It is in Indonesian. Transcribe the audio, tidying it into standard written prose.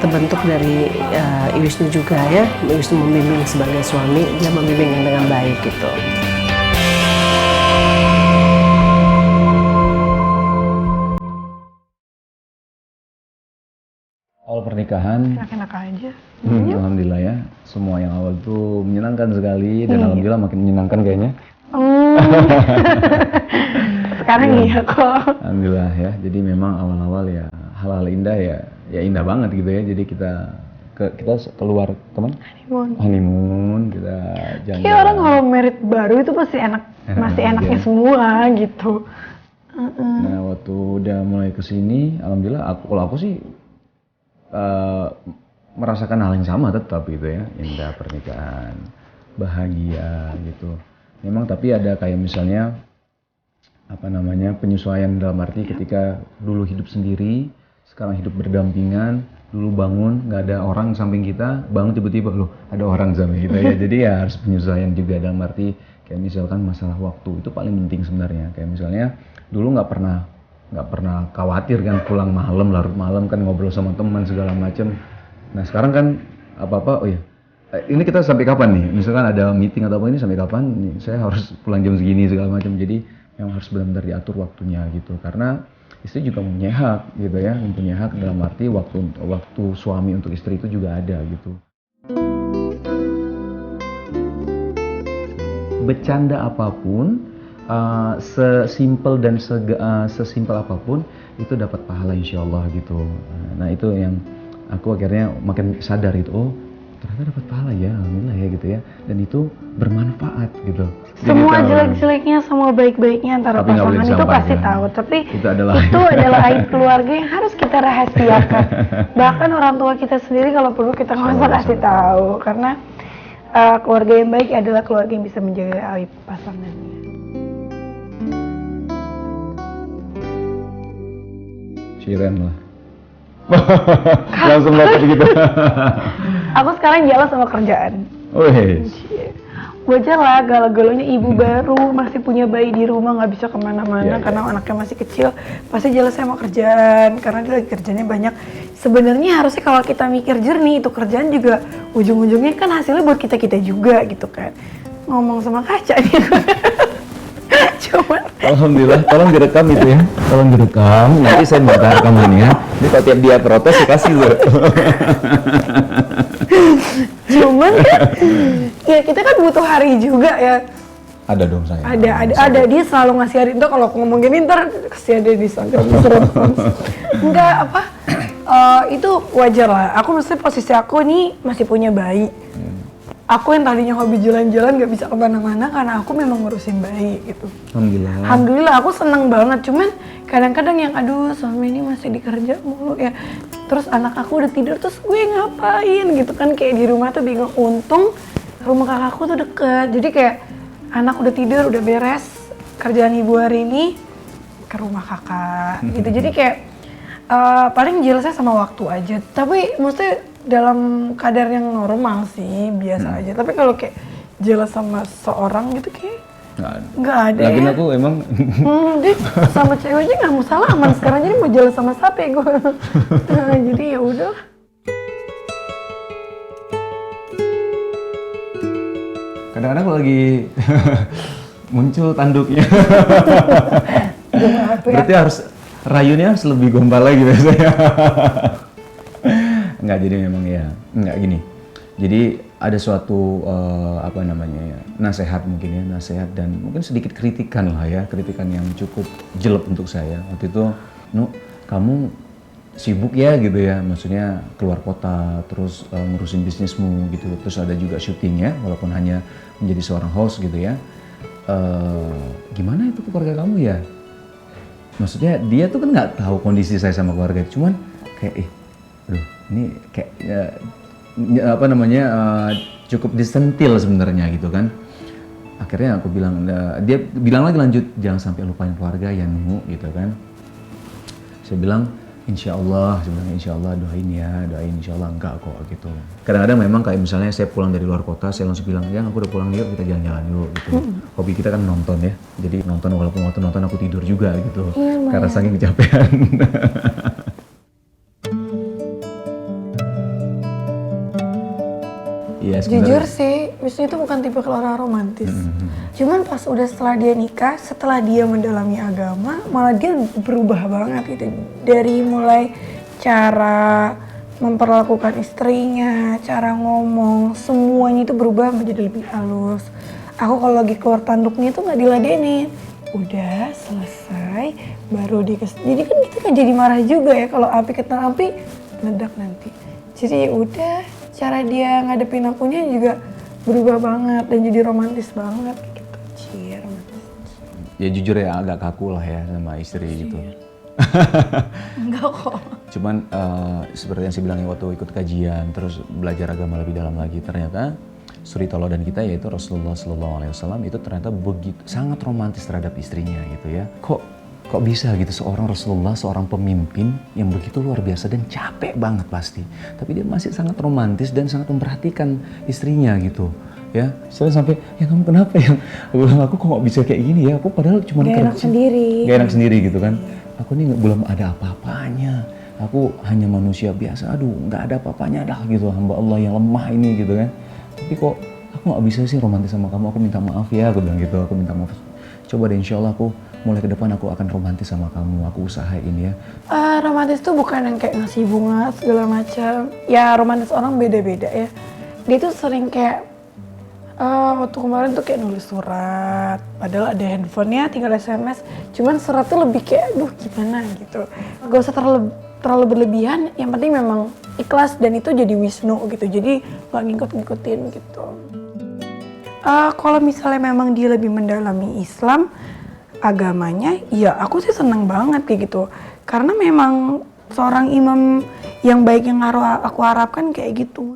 terbentuk dari Wisnu juga ya. Wisnu membimbing sebagai suami, dia membimbing dengan baik gitu. Awal pernikahan, enak-enak aja. Alhamdulillah ya, semua yang awal tuh menyenangkan sekali dan alhamdulillah makin menyenangkan kayaknya. Sekarang iya kok. Alhamdulillah ya, jadi memang awal-awal ya hal-hal indah ya indah banget gitu ya. Jadi kita keluar teman honeymoon kita jalan. Kayak orang kalau merit baru itu pasti masih enaknya semua gitu. Nah waktu udah mulai kesini, alhamdulillah kalau aku sih merasakan hal yang sama tetap gitu ya, indah pernikahan, bahagia gitu. Memang tapi ada kayak misalnya penyesuaian dalam arti ketika dulu hidup sendiri, sekarang hidup berdampingan, dulu bangun nggak ada orang samping kita, bangun tiba-tiba loh ada orang samping kita ya. Jadi ya harus penyesuaian juga dalam arti kayak misalkan masalah waktu itu paling penting sebenarnya. Kayak misalnya dulu nggak pernah khawatir kan pulang malam, larut malam kan ngobrol sama teman segala macam. Nah sekarang kan apa-apa, oh ya ini kita sampai kapan nih? Misalkan ada meeting atau apa ini sampai kapan? Nih, saya harus pulang jam segini segala macam. Jadi yang harus benar-benar diatur waktunya gitu. Karena istri juga mempunyai hak gitu ya, mempunyai hak dalam arti waktu suami untuk istri itu juga ada gitu. Bercanda apapun, sesimpel dan sesimpel apapun itu dapat pahala insyaallah gitu. Nah itu yang aku akhirnya makin sadar itu, oh ternyata dapat pahala ya, alhamdulillah ya gitu ya. Dan itu bermanfaat gitu. Semua jelek-jeleknya, semua baik-baiknya antara pasangan itu pasti tahu. Tapi itu adalah aib keluarga yang harus kita rahasiakan. Bahkan orang tua kita sendiri kalau perlu kita nggak usah kasih tahu, karena keluarga yang baik adalah keluarga yang bisa menjaga aib pasangannya. Ciren lah. Langsung dapat gitu. Aku sekarang jalan sama kerjaan. Wajar lah, galau-galaunya ibu baru masih punya bayi di rumah, nggak bisa kemana-mana karena anaknya masih kecil, pasti jelas sama kerjaan karena dia lagi kerjanya banyak. Sebenarnya harusnya kalau kita mikir jernih, itu kerjaan juga ujung-ujungnya kan hasilnya buat kita juga gitu kan. Ngomong sama kaca nih. Cuman alhamdulillah, tolong direkam itu ya, tolong direkam, nanti saya minta rekam ini ya. Ini kalau tiap dia protes ya kasih loh. Cuman kan, ya kita kan butuh hari juga ya. Ada dong saya. Ada dia selalu ngasih hari itu kalau aku ngomong gini ntar kasih ada disangka enggak apa, itu wajar lah. Aku mesti posisi aku ini masih punya bayi. Aku yang tadinya hobi jalan-jalan gak bisa kemana-mana karena aku memang ngurusin bayi gitu. Alhamdulillah aku seneng banget, cuman kadang-kadang yang aduh suami ini masih dikerja mulu ya. Terus anak aku udah tidur, terus gue ngapain gitu kan, kayak di rumah tuh bingung. Untung rumah kakakku tuh deket, jadi kayak anak udah tidur, udah beres kerjaan ibu hari ini ke rumah kakak gitu. Jadi kayak paling jelasnya sama waktu aja, tapi maksudnya dalam kadar yang normal sih, biasa aja. Tapi kalau kayak jelas sama seorang gitu kayak nggak ada. Lagian aku emang dia sama ceweknya nggak mau salaman sekarang, jadi mau jalan sama siapa gue. Nah, jadi ya udah. Kadang-kadang kalau lagi muncul tanduknya, berarti harus rayunya harus lebih gombal lagi biasanya. Enggak, jadi memang ya, enggak gini. Jadi ada suatu nasehat mungkin ya, nasehat dan mungkin sedikit kritikan lah ya, kritikan yang cukup jelek untuk saya. Waktu itu, kamu sibuk ya gitu ya, maksudnya keluar kota, terus ngurusin bisnismu gitu, terus ada juga syuting ya, walaupun hanya menjadi seorang host gitu ya. Gimana itu keluarga kamu ya? Maksudnya dia tuh kan nggak tahu kondisi saya sama keluarga, cuman kayak ini kayak cukup disentil sebenarnya gitu kan. Akhirnya aku bilang, dia bilang lagi lanjut, jangan sampai lupain keluarga ya Nuh gitu kan. Saya bilang insya Allah doain insya Allah enggak kok gitu. Kadang-kadang memang kayak misalnya saya pulang dari luar kota, saya langsung bilang ya aku udah pulang yuk kita jalan-jalan yuk gitu. Hobi kita kan nonton ya, jadi nonton walaupun waktu nonton aku tidur juga gitu karena saking kecapean. Ya, Jujur sih, Wisnu itu bukan tipe orang romantis. Cuman pas udah setelah dia nikah, setelah dia mendalami agama, malah dia berubah banget gitu. Dari mulai cara memperlakukan istrinya, cara ngomong, semuanya itu berubah menjadi lebih halus. Aku kalau lagi keluar tanduknya tuh nggak diladenin. Udah selesai, baru dikasih. Jadi kan kita kan jadi marah juga ya kalau api kena api, meledak nanti. Jadi ya udah, cara dia ngadepin akunya juga berubah banget dan jadi romantis banget gitu. Cie, romantis. Ya jujur ya agak kaku lah ya sama istri gitu. Enggak kok. Cuman seperti yang saya bilang ya, waktu ikut kajian terus belajar agama lebih dalam lagi, ternyata suri tauladan kita yaitu Rasulullah SAW itu ternyata begitu sangat romantis terhadap istrinya gitu ya. Kok bisa gitu seorang Rasulullah, seorang pemimpin yang begitu luar biasa dan capek banget pasti, tapi dia masih sangat romantis dan sangat memperhatikan istrinya gitu ya. Saya sampai, ya kamu kenapa ya? Aku bilang, aku kok gak bisa kayak gini ya, aku padahal cuma Gak enak sendiri. Gak enak sendiri gitu kan. Aku ini belum ada apa-apanya, aku hanya manusia biasa, aduh gak ada apa-apanya dah gitu, hamba Allah yang lemah ini gitu kan. Tapi kok aku gak bisa sih romantis sama kamu, aku minta maaf ya, aku bilang gitu, aku minta maaf. Coba deh insya Allah aku mulai ke depan aku akan romantis sama kamu, aku usahain ya. Romantis tuh bukan yang kayak ngasih bunga segala macam. Ya romantis orang beda-beda ya. Dia tuh sering kayak waktu kemarin tuh kayak nulis surat, padahal ada handphonenya tinggal SMS. Cuman surat tuh lebih kayak, duh gimana gitu. Gak usah terlalu berlebihan. Yang penting memang ikhlas dan itu jadi Wisnu gitu. Jadi gak ngikut-ngikutin gitu. Kalau misalnya memang dia lebih mendalami Islam, agamanya, ya aku sih seneng banget kayak gitu. Karena memang seorang imam yang baik yang aku harapkan kayak gitu.